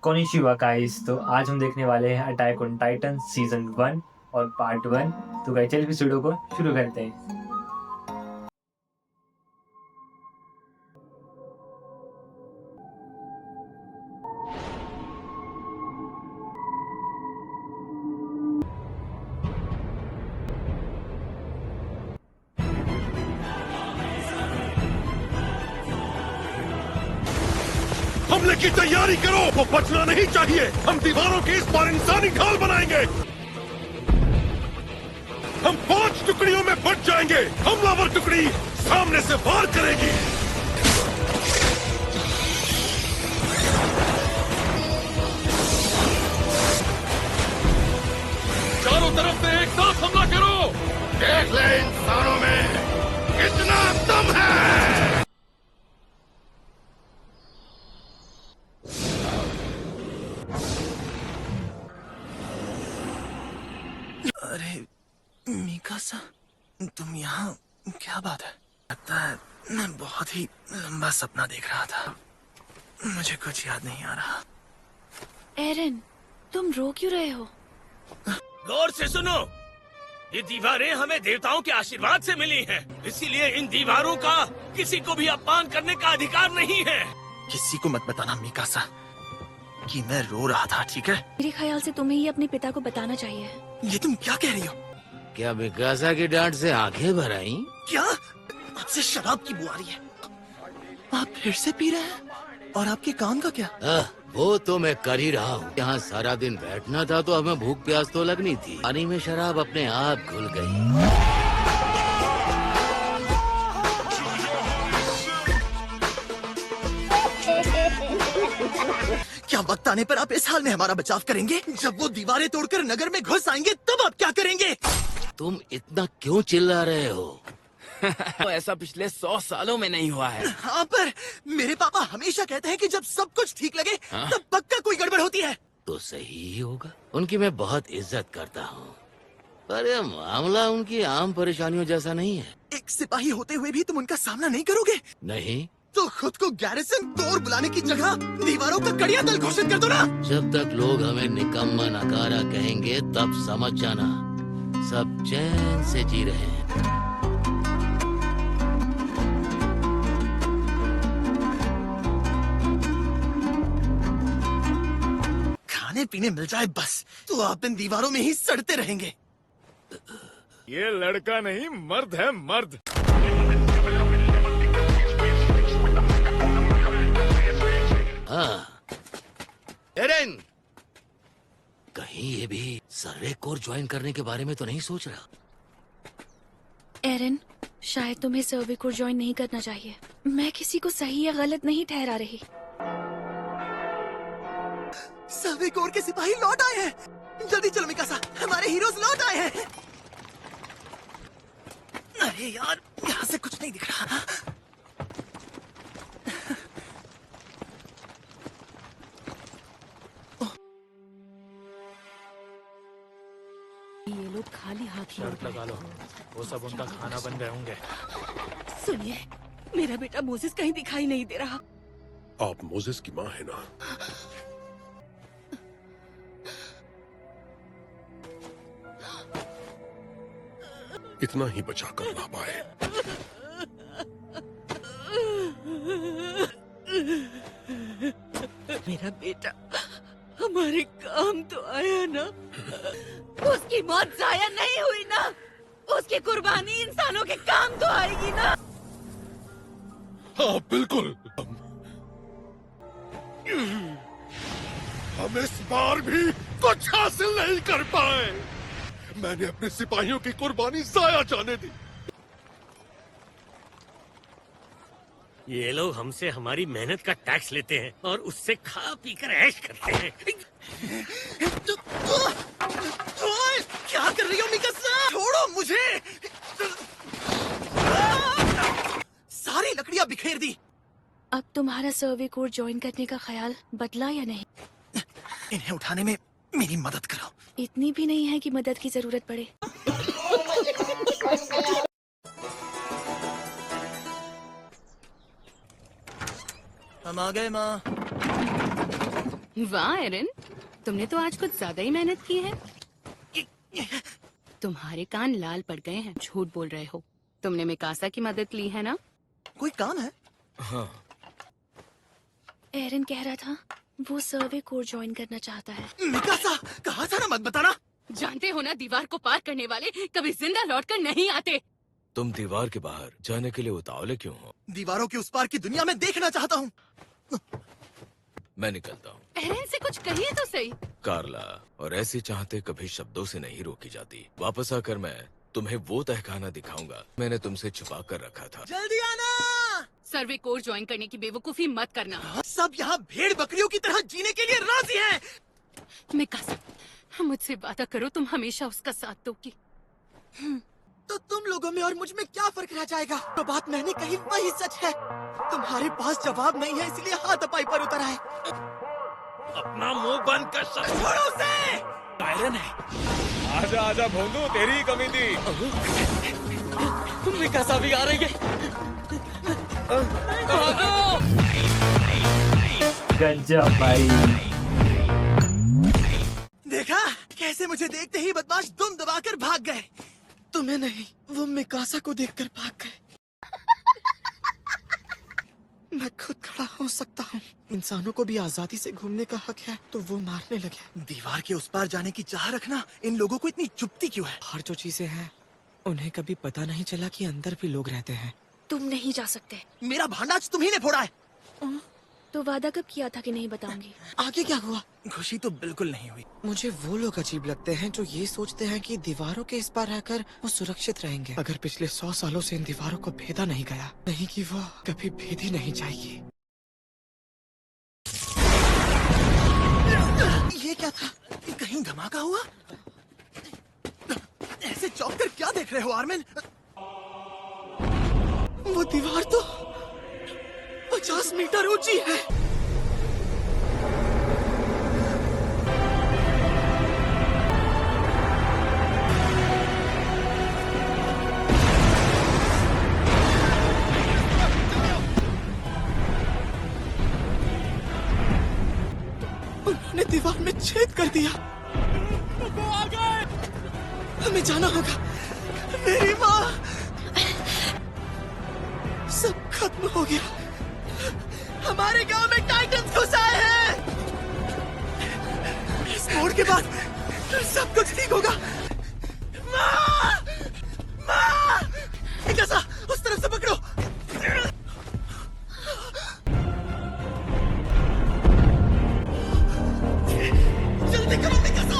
कोनिशिवा guys. तो आज हम देखने वाले हैं अटैक ऑन टाइटन सीजन 1 और पार्ट 1। तो गाइस चलिए इस वीडियो को शुरू करते हैं। हमले की तैयारी करो। वो बचना नहीं चाहिए। हम दीवारों के इस बार इंसानी ढाल बनाएंगे। हम 5 टुकड़ियों में बट जाएंगे। हमलावर टुकड़ी सामने से वार करेगी। चारों तरफ से एक साथ हमला करो। देख ले इंसानों में कितना दम है। अरे मीकासा, तुम यहाँ? क्या बात है? लगता है मैं बहुत ही लंबा सपना देख रहा था। मुझे कुछ याद नहीं आ रहा। एरन, तुम रो क्यों रहे हो? गौर से सुनो। ये दीवारें हमें देवताओं के आशीर्वाद से मिली हैं। इसीलिए इन दीवारों का किसी को भी अपमान करने का अधिकार नहीं है। किसी को मत बताना मीकासा कि मैं रो रहा था, ठीक है? मेरे ख्याल से तुम्हें ही अपने पिता को बताना चाहिए। ये तुम क्या कह रही हो? क्या मिकासा की डांट से आंखें भर आई? क्या? आपसे शराब की बू आ रही है। आप फिर से पी रहे हैं? और आपके काम का क्या? वो तो मैं कर ही रहा हूँ। यहाँ सारा दिन बैठना था तो हमें भूख प्यास तो लगनी थी। पानी में शराब अपने आप घुल गई। क्या वक्त आने पर आप इस हाल में हमारा बचाव करेंगे? जब वो दीवारें तोड़कर नगर में घुस आएंगे तब आप क्या करेंगे? तुम इतना क्यों चिल्ला रहे हो? तो ऐसा पिछले 100 सालों में नहीं हुआ है। हाँ, पर मेरे पापा हमेशा कहते हैं कि जब सब कुछ ठीक लगे तब पक्का कोई गड़बड़ होती है। तो सही ही होगा। उनकी मैं बहुत इज्जत करता हूँ, पर यह मामला उनकी आम परेशानियों जैसा नहीं है। एक सिपाही होते हुए भी तुम उनका सामना नहीं करोगे? नहीं, तो खुद को गैरिसन तोड़ बुलाने की जगह दीवारों का कड़िया दल घोषित कर दो ना। जब तक लोग हमें निकम्मा नकारा कहेंगे तब समझ जाना सब चैन से जी रहे हैं। खाने पीने मिल जाए बस, तो आप इन दीवारों में ही सड़ते रहेंगे। ये लड़का नहीं, मर्द है, मर्द। हाँ, एरन, कहीं ये भी सर्वे कोर ज्वाइन करने के बारे में तो नहीं सोच रहा? एरन, शायद तुम्हें सर्वे कोर ज्वाइन नहीं करना चाहिए। मैं किसी को सही या गलत नहीं ठहरा रही। सर्वे कोर के सिपाही लौट आए हैं। जल्दी चलो मिकासा, हमारे हीरोज लौट आए हैं। अरे यार, यहाँ से कुछ नहीं दिख रहा। ये लोग खाली हाथ शर्त लगा लो, वो सब उनका खाना बन गए होंगे। सुनिए, मेरा बेटा मोसेस कहीं दिखाई नहीं दे रहा। आप मोसेस की माँ है ना? इतना ही बचा कर ला पाए। मेरा बेटा हमारे काम तो आया ना। उसकी मौत जाया नहीं हुई ना। उसकी कुर्बानी इंसानों के काम तो आएगी ना। हाँ बिल्कुल। हम इस बार भी कुछ हासिल नहीं कर पाए। मैंने अपने सिपाहियों की कुर्बानी जाया जाने दी। ये लोग हमसे हमारी मेहनत का टैक्स लेते हैं और उससे खा पी कर ऐश करते हैं। क्या कर रही हो मिकासा? छोड़ो मुझे। सारी लकड़ियां बिखेर दी। अब तुम्हारा सर्वे कोर ज्वाइन करने का ख्याल बदला या नहीं? इन्हें उठाने में मेरी मदद करो। इतनी भी नहीं है कि मदद की जरूरत पड़े। हम आ गए माँ। वाह एरन, तुमने तो आज कुछ ज्यादा ही मेहनत की है। तुम्हारे कान लाल पड़ गए हैं, झूठ बोल रहे हो। तुमने मिकासा की मदद ली है ना? कोई काम है? हाँ, एरन कह रहा था वो सर्वे कोर ज्वाइन करना चाहता है। मिकासा, कहा था ना मत बताना। जानते हो ना, दीवार को पार करने वाले कभी जिंदा लौटकर नहीं आते। तुम दीवार के बाहर जाने के लिए उतावले क्यों हो? दीवारों के उस पार की दुनिया में देखना चाहता हूँ। मैं निकलता हूँ। एरन से कुछ कहिए तो सही। कार्ला, और ऐसी चाहते कभी शब्दों से नहीं रोकी जाती। वापस आकर मैं तुम्हें वो तहखाना दिखाऊंगा मैंने तुमसे छुपा कर रखा था। जल्दी आना। सर्वे कोर ज्वाइन करने की बेवकूफी मत करना। सब यहाँ भेड़ बकरियों की तरह जीने के लिए राजी हैं। मिकासा, मुझसे वादा करो तुम हमेशा उसका साथ दोगी। तो तुम लोगों में और मुझ में क्या फर्क रह जाएगा? तो बात मैंने कही वही सच है। तुम्हारे पास जवाब नहीं है, इसलिए हाथापाई पर उतर आए। अपना मुंह बंद कर। छोड़ो उसे। आयरन है। आजा आजा भोंदू, तेरी ही कमी थी। मिकासा भी आ रही है। गजब भाई। देखा कैसे मुझे देखते ही बदमाश दुम दबाकर भाग गए। तुम्हें नहीं, वो मिकासा को देखकर भाग गए। मैं खुद खड़ा हो सकता हूँ। इंसानों को भी आजादी से घूमने का हक है, तो वो मारने लगे। दीवार के उस पार जाने की चाह रखना इन लोगों को इतनी चुभती क्यों है? और जो चीजें हैं उन्हें कभी पता नहीं चला कि अंदर भी लोग रहते हैं। तुम नहीं जा सकते। मेरा भांडा आज तुम्ही ने फोड़ा है। तो वादा कब किया था कि नहीं बताऊंगी? आगे क्या हुआ? खुशी तो बिल्कुल नहीं हुई। मुझे वो लोग अजीब लगते हैं जो ये सोचते हैं कि दीवारों के इस पार रहकर वो सुरक्षित रहेंगे। अगर पिछले 100 सालों से इन दीवारों को भेदा नहीं गया, नहीं कि वो कभी भेदी नहीं जाएगी। ये क्या था? कहीं धमाका हुआ? ऐसे चौंक कर क्या देख रहे हो आर्मिन? वो दीवार तो 50 मीटर ऊंची है। उन्होंने दीवार में छेद कर दिया। वो आ गए। हमें जाना होगा। मेरी माँ। सब खत्म हो गया। हमारे गांव में टाइटन्स घुस आए हैं। इस मोड़ के बाद सब कुछ ठीक होगा। माँ! माँ! कैसा? उस तरफ से पकड़ो। जल्दी करो मिकासा।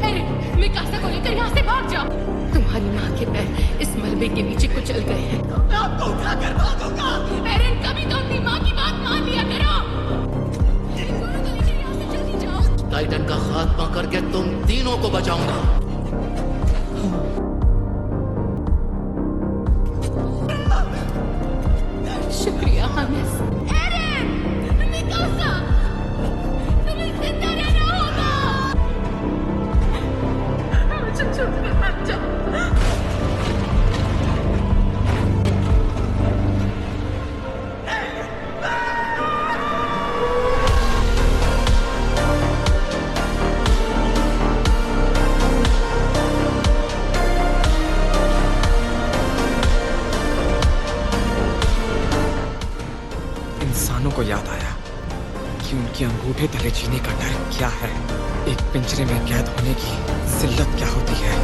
एरन, मिकासा को लेकर यहाँ से भाग जाओ। तुम्हारी माँ के पैर इस मलबे के नीचे कुचल गए हैं। आपको उठाकर भागूंगा। एरन, कभी तो अपनी माँ की बात मान लिया करो। इन दोनों को लेकर यहाँ से जल्दी जाओ। टाइटन का खात्मा करके तुम तीनों को बचाऊंगा। शुक्रिया हामिस। एरन, मिकासा, तुम्हें जिंदा रहना होगा। मुझे चुप कर मत जाओ। इंसानों को याद आया कि उनके अंगूठे तले जीने का डर क्या है। एक पिंजरे में कैद होने की जिल्लत क्या होती है।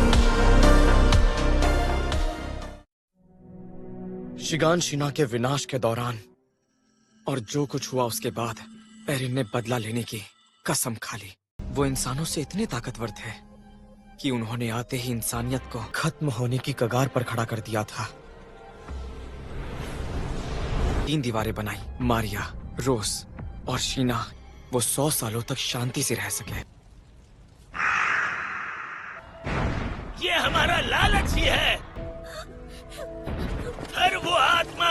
शिगान शिना के विनाश के दौरान और जो कुछ हुआ उसके बाद एरिन ने बदला लेने की कसम खा ली। वो इंसानों से इतने ताकतवर थे कि उन्होंने आते ही इंसानियत को खत्म होने की कगार पर खड़ा कर दिया था। 3 दीवारें बनाई। मारिया, रोज और शीना वो 100 सालों तक शांति से रह सके। ये हमारा लालच ही है। हर वो आत्मा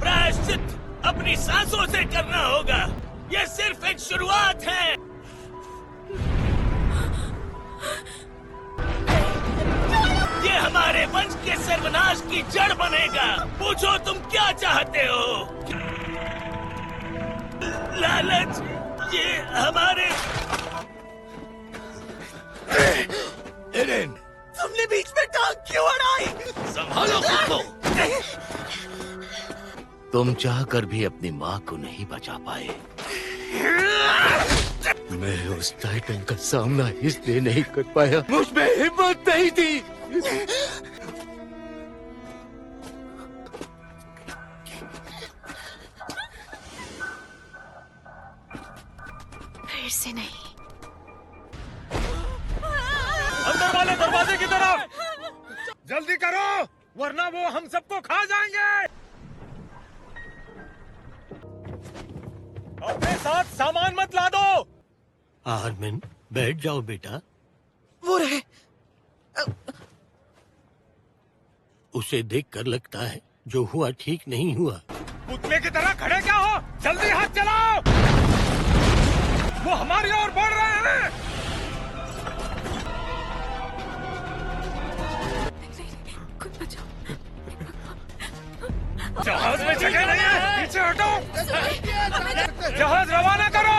प्रायश्चित अपनी सांसों से करना होगा। ये सिर्फ एक शुरुआत है। ये हमारे वंश के सर्वनाश की जड़ बनेगा। पूछो तुम क्या चाहते हो? लालच ये हमारे एरेन, तुमने बीच में टांग क्यों अड़ाई? संभालो खुद को। तुम चाहकर भी अपनी माँ को नहीं बचा पाए। मैं उस टाइटन का सामना इसलिए नहीं कर पाया, मुझ में हिम्मत नहीं थी। फिर से नहीं। अंदर वाले दरवाजे की तरफ जल्दी करो, वरना वो हम सबको खा जाएंगे। अपने साथ सामान मत ला दो। आर्मिन, बैठ जाओ बेटा। वो रहे। उसे देखकर लगता है जो हुआ ठीक नहीं हुआ। पुतले की तरह खड़े क्या हो? जल्दी हाथ चलाओ। वो हमारी ओर बढ़ रहे हैं। जहाज में जगह नहीं है, पीछे हटो। जहाज रवाना करो।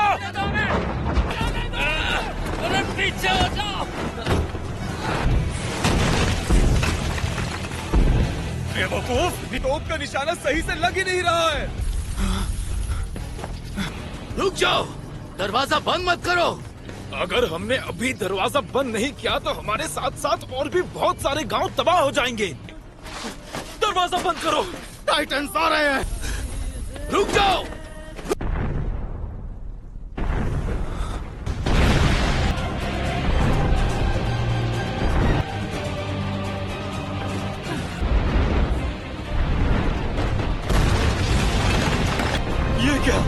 पीछे हो जाओ। बेवकूफ, तोप का निशाना सही से लग ही नहीं रहा है। रुक जाओ, दरवाजा बंद मत करो। अगर हमने अभी दरवाजा बंद नहीं किया तो हमारे साथ साथ और भी बहुत सारे गांव तबाह हो जाएंगे। दरवाजा बंद करो। टाइटन्स आ रहे हैं। रुक जाओ। ये क्या?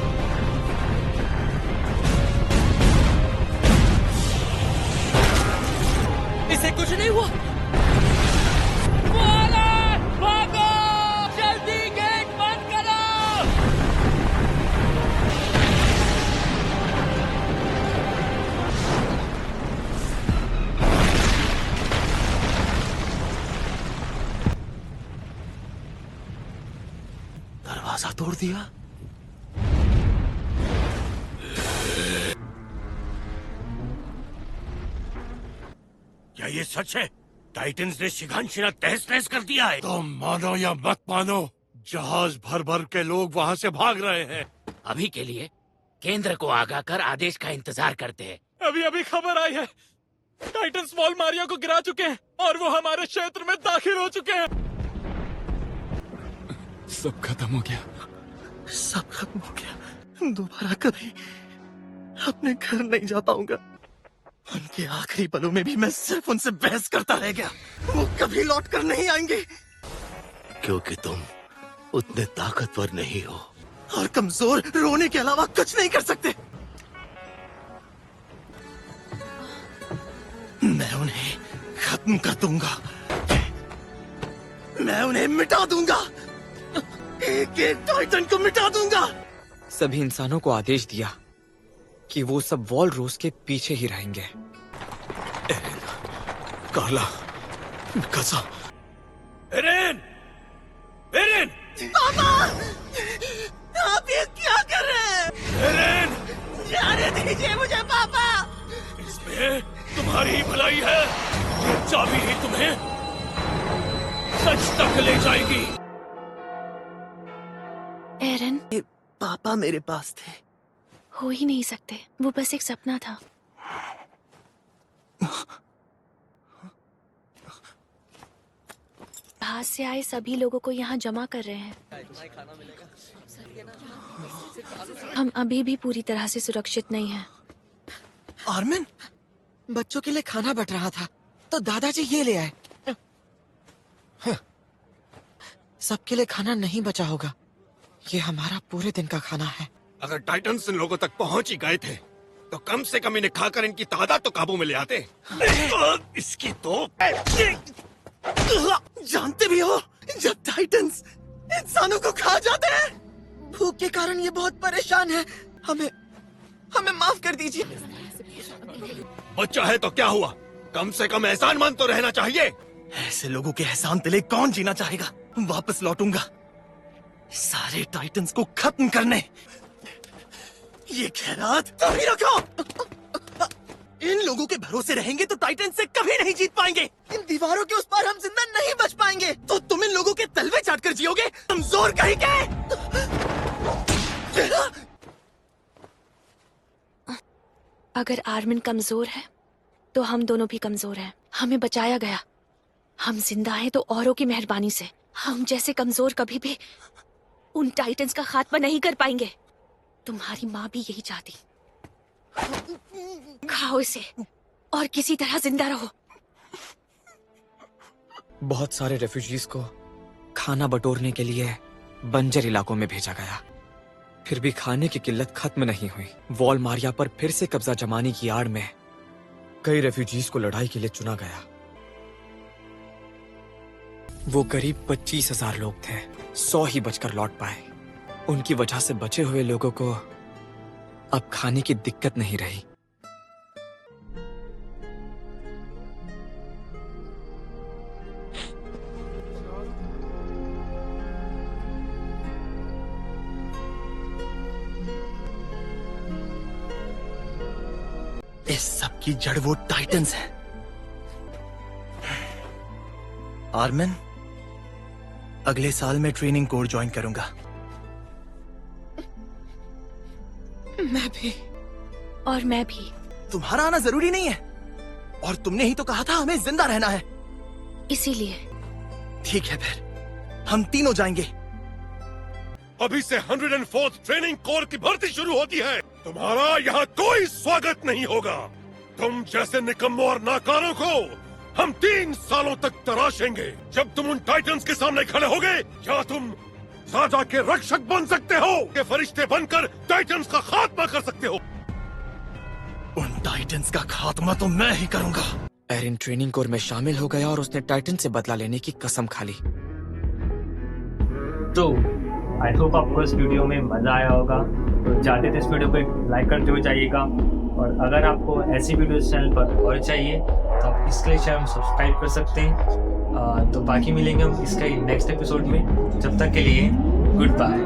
इसे कुछ नहीं हुआ। भागो, जल्दी गेट बंद करो। दरवाजा तोड़ दिया। क्या ये सच है? टाइटन्स ने शिगांशिना तहस नहस कर दिया है। तुम मानो या मत मानो, जहाज भर भर के लोग वहाँ से भाग रहे हैं। अभी के लिए केंद्र को आगाह कर आदेश का इंतजार करते हैं। अभी अभी खबर आई है, टाइटन्स वॉल मारिया को गिरा चुके हैं और वो हमारे क्षेत्र में दाखिल हो चुके हैं। सब खत्म हो गया। सब खत्म हो गया। दोबारा कभी अपने घर नहीं जा पाऊंगा। उनके आखिरी पलों में भी मैं सिर्फ उनसे बहस करता रह गया। वो कभी लौट कर नहीं आएंगे। क्योंकि तुम उतने ताकतवर नहीं हो और कमजोर रोने के अलावा कुछ नहीं कर सकते। मैं उन्हें खत्म कर दूंगा। मैं उन्हें मिटा दूंगा। एक एक टाइटन को मिटा दूंगा। सभी इंसानों को आदेश दिया कि वो सब वॉल रोज के पीछे ही रहेंगे। कार्ला, कसा। एरेन! एरेन! पापा! आप ये क्या कर रहे हैं? एरेन! जाने दीजिए मुझे पापा। इसमें तुम्हारी ही भलाई है। ये चाबी ही तुम्हें सच तक ले जाएगी। एरन, पापा मेरे पास थे। हो ही नहीं सकते, वो बस एक सपना था। बाहर से आए सभी लोगों को यहाँ जमा कर रहे हैं। हम अभी भी पूरी तरह से सुरक्षित नहीं हैं। आर्मिन, बच्चों के लिए खाना बट रहा था तो दादाजी ये ले आए। सबके लिए खाना नहीं बचा होगा। ये हमारा पूरे दिन का खाना है। अगर टाइटन्स इन लोगों तक पहुंच ही गए थे तो कम से कम इन्हें खाकर इनकी तादाद तो काबू में ले आते। इसकी तो जानते भी हो, जब टाइटन्स इंसानों को खा जाते हैं, भूख के कारण ये बहुत परेशान है। हमें माफ कर दीजिए। बच्चा है तो क्या हुआ, कम से कम एहसानमंद तो रहना चाहिए। ऐसे लोगों के एहसान दिले कौन जीना चाहेगा। वापस लौटूंगा सारे टाइटन्स को खत्म करने। ये खैरात तुम ही रखो। इन लोगों के भरोसे रहेंगे तो टाइटन से कभी नहीं जीत पाएंगे। इन दीवारों के उस पार हम जिंदा नहीं बच पाएंगे। तो तुम इन लोगों के तलवे चाट कर जियोगे, कमजोर कहीं के। अगर आर्मिन कमजोर है तो हम दोनों भी कमजोर हैं। हमें बचाया गया, हम जिंदा हैं तो औरों की मेहरबानी से। हम जैसे कमजोर कभी भी उन टाइटन्स का खात्मा नहीं कर पाएंगे। तुम्हारी माँ भी यही चाहती। खाओ इसे और किसी तरह जिंदा रहो। बहुत सारे रेफ्यूजीज को खाना बटोरने के लिए बंजर इलाकों में भेजा गया, फिर भी खाने की किल्लत खत्म नहीं हुई। वॉल मारिया पर फिर से कब्जा जमाने की आड़ में कई रेफ्यूजीज को लड़ाई के लिए चुना गया। वो करीब 25,000 लोग थे, 100 ही बचकर लौट पाए। उनकी वजह से बचे हुए लोगों को अब खाने की दिक्कत नहीं रही। इस सब की जड़ वो टाइटन्स हैं। आर्मिन, अगले साल मैं ट्रेनिंग कोर ज्वाइन करूंगा। मैं भी। और मैं भी। तुम्हारा आना जरूरी नहीं है, और तुमने ही तो कहा था हमें जिंदा रहना है। इसीलिए ठीक है, फिर हम तीनों जाएंगे। अभी से 104th ट्रेनिंग कोर की भर्ती शुरू होती है। तुम्हारा यहाँ कोई स्वागत नहीं होगा। तुम जैसे निकम्मों और नाकारों को हम 3 सालों तक तराशेंगे। जब तुम उन टाइटन्स के सामने खड़े होगे, या तुम राजा के रक्षक बन सकते हो कि फरिश्ते बनकर टाइटन्स का खात्मा कर सकते हो। उन टाइटन्स का खात्मा तो मैं ही करूंगा। एरिन ट्रेनिंग कोर में शामिल हो गया और उसने टाइटन से बदला लेने की कसम खा ली। तो आई होप आपको इस वीडियो में मज़ा आया होगा। तो जाते थे इस वीडियो को लाइक करते हुए जाइएगा, और अगर आपको ऐसी वीडियो चैनल पर और चाहिए तो आप इसके लिए चैनल सब्सक्राइब कर सकते हैं। तो बाकी मिलेंगे हम इसका नेक्स्ट एपिसोड में। जब तक के लिए गुड बाय।